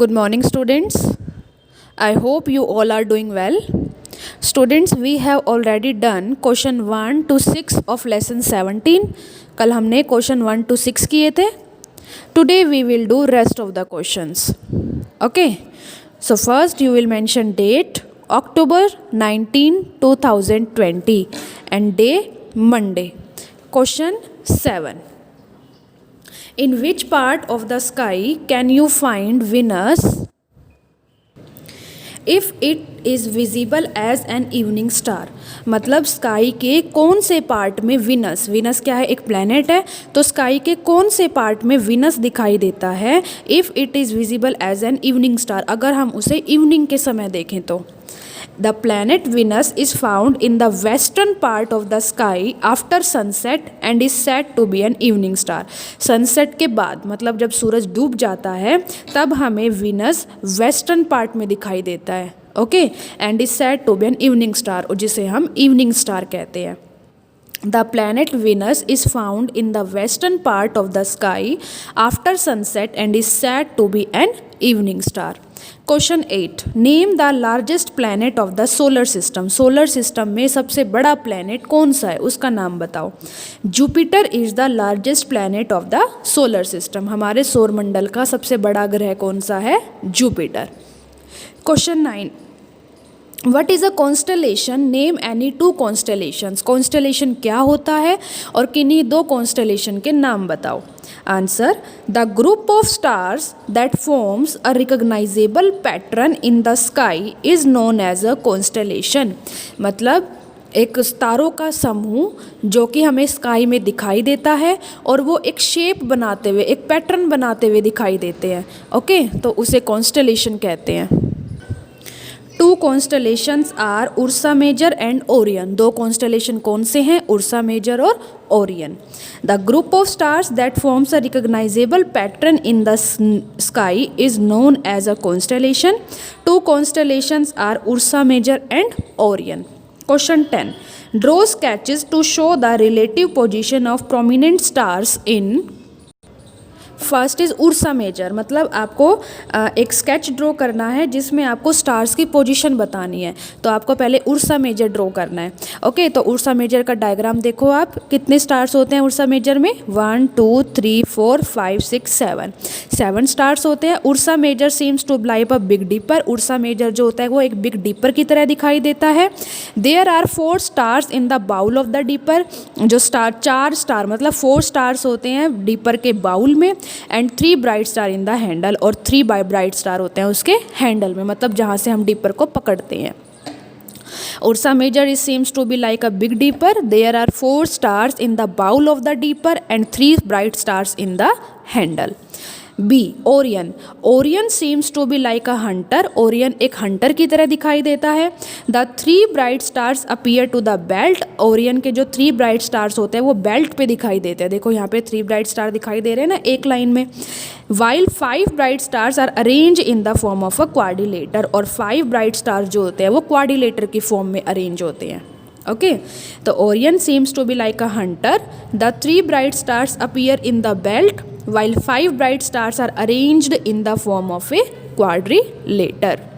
Good morning, students. I hope you all are doing well. Students, we have already done question 1 to 6 of lesson 17. कल हमने question 1 to 6 किए थे. Today we will do rest of the questions. Okay. So first you will mention date October 19, 2020 and day Monday. Question 7. In which part of the sky can you find Venus if it is visible as an evening star? मतलब sky के कौन से part में Venus क्या है, एक planet है, तो स्काई के कौन से पार्ट में विनस दिखाई देता है if it is visible as an evening star, अगर हम उसे इवनिंग के समय देखें तो. The planet Venus is found in the western part of the sky after sunset and is said to be an evening star. Sunset के बाद मतलब जब सूरज डूब जाता है तब हमें विनस वेस्टर्न पार्ट में दिखाई देता है. Okay, and is said to be an evening star, और जिसे हम इवनिंग स्टार कहते हैं. The planet Venus is found in the western part of the sky after sunset and is said to be an evening star. Question 8. Name the largest planet of the solar system. Solar system में सबसे बड़ा planet कौन सा है, उसका नाम बताओ. Jupiter is the largest planet of the solar system. हमारे सौरमंडल का सबसे बड़ा ग्रह कौन सा है, Jupiter. Question 9. What is a constellation, name any two constellations. Constellation क्या होता है और किन्हीं दो कॉन्स्टलेशन के नाम बताओ. Answer, the group of stars that forms a recognisable pattern in the sky is known as a constellation. मतलब एक तारों का समूह जो कि हमें स्काई में दिखाई देता है और वो एक शेप बनाते हुए, एक पैटर्न बनाते हुए दिखाई देते हैं. ओके, तो उसे कॉन्स्टलेशन कहते हैं. Two constellations are Ursa Major and Orion. दो कॉन्स्टलेशन कौन से हैं, उर्सा मेजर और Orion. The group of stars that forms a recognisable pattern in the sky is known as a constellation. Two constellations are Ursa Major and Orion. Question 10. Draw sketches to show the relative position of prominent stars in. First is Ursa Major, मतलब आपको एक sketch draw करना है जिसमें आपको stars की position बतानी है. तो आपको पहले उर्सा मेजर ड्रॉ करना है. ओके, तो उर्सा मेजर का डायग्राम देखो आप. कितने स्टार्स होते हैं उर्सा मेजर में, 1 2 3 4 5 6 7 स्टार्स होते हैं. Ursa Major seems to like a Big Dipper. Ursa Major जो होता है वो एक बिग डीपर की तरह दिखाई देता है. There are 4 stars in the bowl of the dipper. जो स्टार, 4 स्टार मतलब 4 स्टार्स होते हैं डीपर के बाउल में. And 3 bright star in the handle, और 3 ब्राइट स्टार होते हैं उसके हैंडल में, मतलब जहाँ से हम डीपर को पकड़ते हैं. Ursa Major is seems to be like a big dipper. There are 4 stars in the bowl of the dipper and 3 bright stars in the handle. B. Orion. Orion seems to be like a hunter. Orion एक hunter की तरह दिखाई देता है. The 3 bright stars appear to the belt. Orion के जो 3 bright stars होते हैं वो बेल्ट पे दिखाई देते हैं. देखो यहाँ पे 3 bright star दिखाई दे रहे हैं ना एक लाइन में. While 5 bright stars are arranged in the form of a quadrilateral. और 5 bright stars जो होते हैं वो quadrilateral की फॉर्म में अरेंज होते हैं. ओके, तो Orion seems to be like a hunter. The 3 bright stars appear in the belt while 5 bright stars are arranged in the form of a quadrilateral.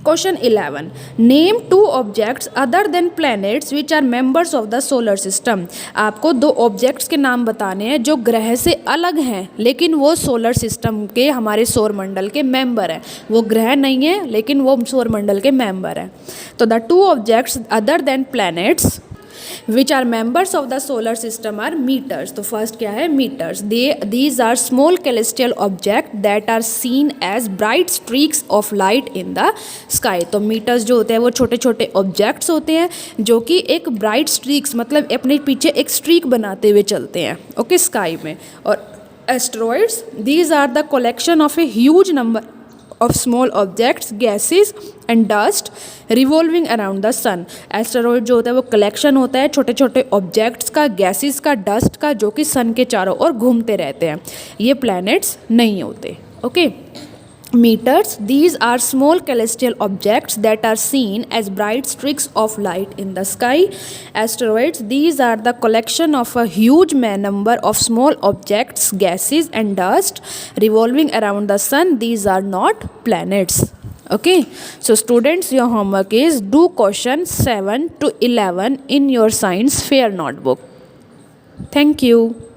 Question 11. Name 2 objects other than planets which are members of the solar system. आपको 2 objects के नाम बताने हैं जो ग्रह से अलग हैं लेकिन वो सोलर सिस्टम के, हमारे सौरमंडल के मेंबर हैं. वो ग्रह नहीं है लेकिन वो सौरमंडल के मेंबर हैं. तो the 2 objects other than planets which are members of the solar system are meters. तो फर्स्ट क्या है, meters. These are small celestial objects that are seen as bright streaks of light in the sky. तो meters जो होते हैं वो छोटे छोटे ऑब्जेक्ट्स होते हैं जो कि एक ब्राइट स्ट्रीक्स मतलब अपने पीछे एक स्ट्रीक बनाते हुए चलते हैं. ओके, स्काई में. और asteroids, these are the collection of a huge number of small objects, gases and dust revolving around the sun. Asteroid जो होता है वो कलेक्शन होता है छोटे छोटे ऑब्जेक्ट्स का, गैसेस का, डस्ट का, जो कि सन के चारों ओर घूमते रहते हैं. ये प्लैनेट्स नहीं होते. Okay, meters. These are small celestial objects that are seen as bright streaks of light in the sky. Asteroids, these are the collection of a huge number of small objects, gases and dust revolving around the sun. These are not planets. Okay, so students, your homework is do question 7 to 11 in your science fair notebook. Thank you.